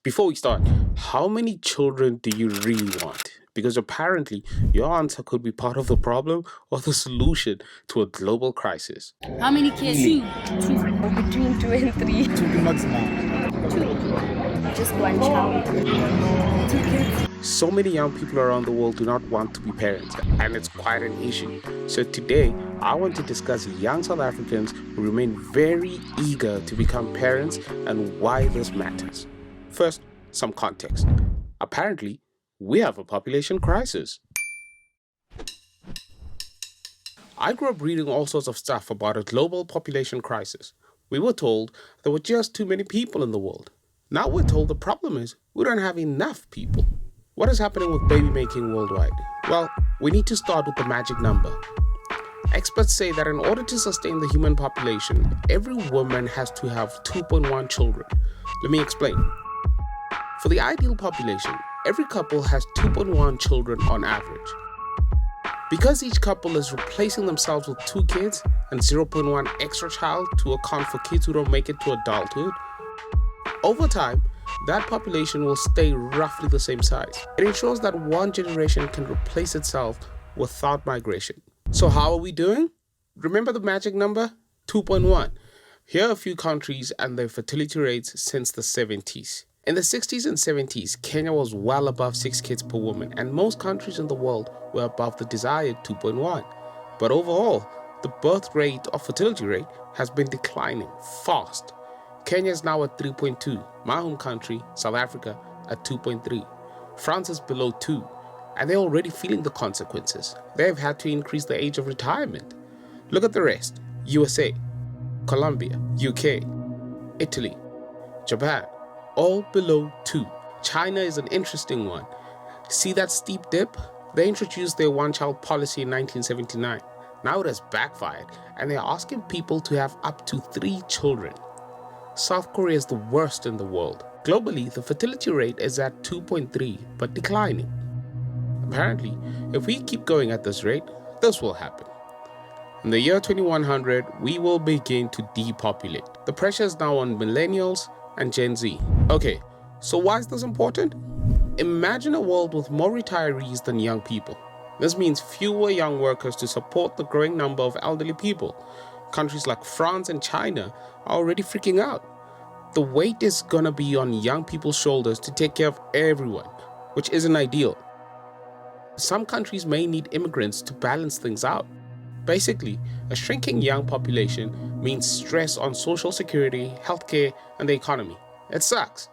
Before we start, how many children do you really want? Because apparently, your answer could be part of the problem or the solution to a global crisis. How many kids? Two. Between 2 and 3. Two maximum. Just one child. 2 kids. So many young people around the world do not want to be parents, and it's quite an issue. So today, I want to discuss young South Africans who remain very eager to become parents and why this matters. First, some context. Apparently, we have a population crisis. I grew up reading all sorts of stuff about a global population crisis. We were told there were just too many people in the world. Now we're told the problem is we don't have enough people. What is happening with baby making worldwide? Well, we need to start with the magic number. Experts say that in order to sustain the human population, every woman has to have 2.1 children. Let me explain. For the ideal population, every couple has 2.1 children on average. Because each couple is replacing themselves with 2 kids and 0.1 extra child to account for kids who don't make it to adulthood, over time, that population will stay roughly the same size. It ensures that one generation can replace itself without migration. So how are we doing? Remember the magic number? 2.1. Here are a few countries and their fertility rates since the 70s. In the 60s and 70s, Kenya was well above 6 kids per woman, and most countries in the world were above the desired 2.1. But overall, the birth rate or fertility rate has been declining fast. Kenya is now at 3.2, my home country, South Africa, at 2.3. France is below 2, and they're already feeling the consequences. They've had to increase the age of retirement. Look at the rest: USA, Colombia, UK, Italy, Japan, all below 2. China is an interesting one. See that steep dip? They introduced their one-child policy in 1979. Now it has backfired, and they're asking people to have up to 3 children. South Korea is the worst in the world. Globally, the fertility rate is at 2.3, but declining. Apparently, if we keep going at this rate, this will happen. In the year 2100, we will begin to depopulate. The pressure is now on millennials and Gen Z. Okay, so why is this important? Imagine a world with more retirees than young people. This means fewer young workers to support the growing number of elderly people. Countries like France and China are already freaking out. The weight is gonna be on young people's shoulders to take care of everyone, which isn't ideal. Some countries may need immigrants to balance things out. Basically, a shrinking young population means stress on social security, healthcare, and the economy. It sucks.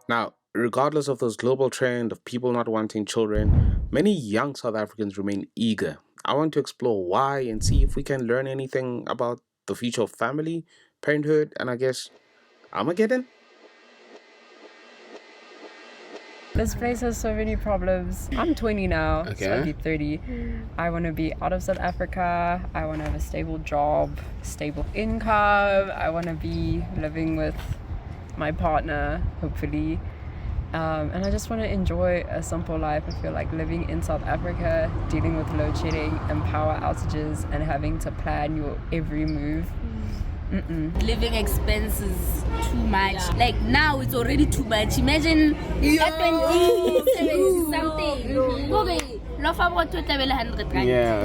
Now, regardless of this global trend of people not wanting children, many young South Africans remain eager. I want to explore why and see if we can learn anything about the future of family, parenthood, and I guess Armageddon? This place has so many problems. I'm 20 now, so I'll be 30. I want to be out of South Africa. I want to have a stable job, stable income. I want to be living with my partner, hopefully. And I just want to enjoy a simple life. I feel like living in South Africa, dealing with load shedding and power outages and having to plan your every move. Living expenses too much. Like now it's already too much. Imagine at 20 something. Okay. Love about 100 rand. Yeah,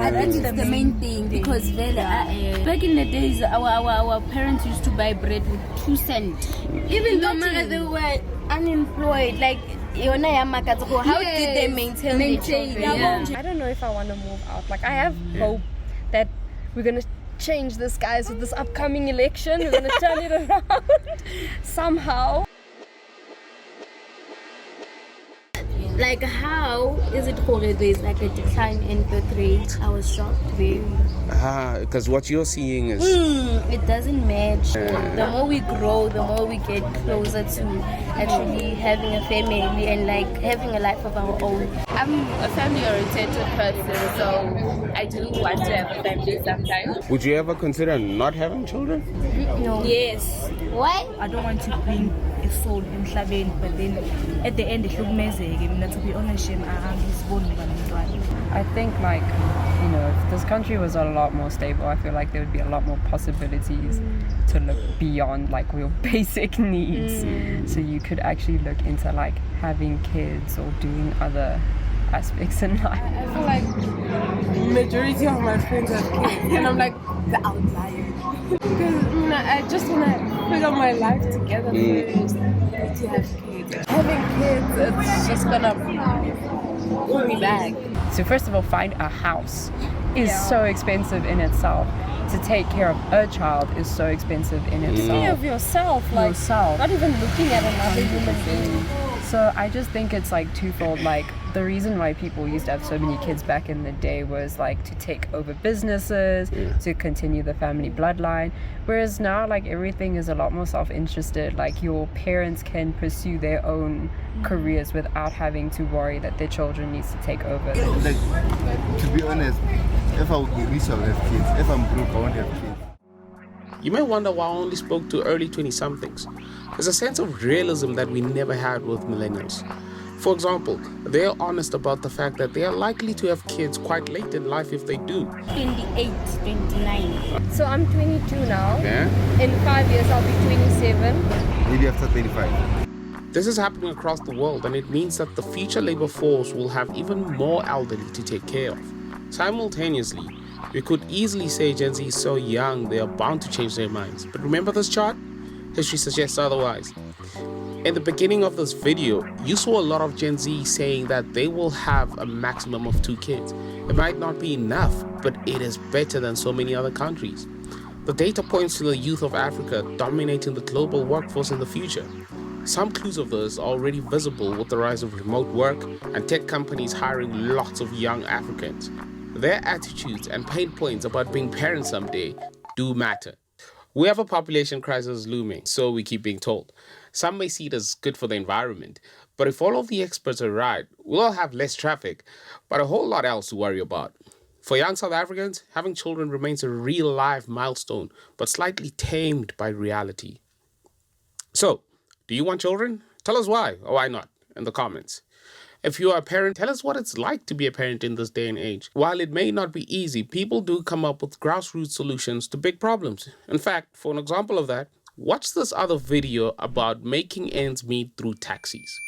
I think it's the main thing because back in the days our parents used to buy bread with 2 cents. Even though they were unemployed, like how did they maintain their children? Yeah. I don't know if I want to move out. Like I have hope that we're gonna change this, guys, with this upcoming election. We're gonna turn it around somehow. Like how is it always like a decline in birth rate? I was shocked very. Because what you're seeing is... it doesn't match. The more we grow, the more we get closer to actually having a family and like having a life of our own. I'm a family-oriented person, so I do want to have a family sometimes. Would you ever consider not having children? No. Yes, Why? I don't want to bring a soul emhlabeni, but then at the end ihlukumezeke mina, to be honest, angiziboni ngabantwana. I think like, you know, if this country was a lot more stable, I feel like there would be a lot more possibilities to look beyond like real basic needs. So you could actually look into like having kids or doing other aspects in life. I feel like majority of my friends have kids, and I'm like the outlier. Because I just want to figure my life together first to have kids. Having kids, it's just gonna pull me back. So first of all, find a house is so expensive in itself. To take care of a child is so expensive in itself. Take care of yourself, like not even looking at another human being. So I just think it's like twofold. Like the reason why people used to have so many kids back in the day was like to take over businesses, to continue the family bloodline. Whereas now like everything is a lot more self-interested. Like your parents can pursue their own careers without having to worry that their children needs to take over. Like, to be honest, if I would be rich, I would have kids. If I'm broke, I won't have kids. You may wonder why I only spoke to early 20-somethings. There's a sense of realism that we never had with millennials. For example, they are honest about the fact that they are likely to have kids quite late in life if they do. 28, 29. So I'm 22 now. Yeah? In 5 years, I'll be 27. Maybe after 25. This is happening across the world, and it means that the future labor force will have even more elderly to take care of. Simultaneously, we could easily say Gen Z is so young they are bound to change their minds. But remember this chart? History suggests otherwise. In the beginning of this video, you saw a lot of Gen Z saying that they will have a maximum of 2 kids. It might not be enough, but it is better than so many other countries. The data points to the youth of Africa dominating the global workforce in the future. Some clues of this are already visible with the rise of remote work and tech companies hiring lots of young Africans. Their attitudes and pain points about being parents someday do matter. We have a population crisis looming, so we keep being told. Some may see it as good for the environment, but if all of the experts are right, we'll all have less traffic, but a whole lot else to worry about. For young South Africans, having children remains a real life milestone, but slightly tamed by reality. So, do you want children? Tell us why or why not in the comments. If you are a parent, tell us what it's like to be a parent in this day and age. While it may not be easy, people do come up with grassroots solutions to big problems. In fact, for an example of that, watch this other video about making ends meet through taxis.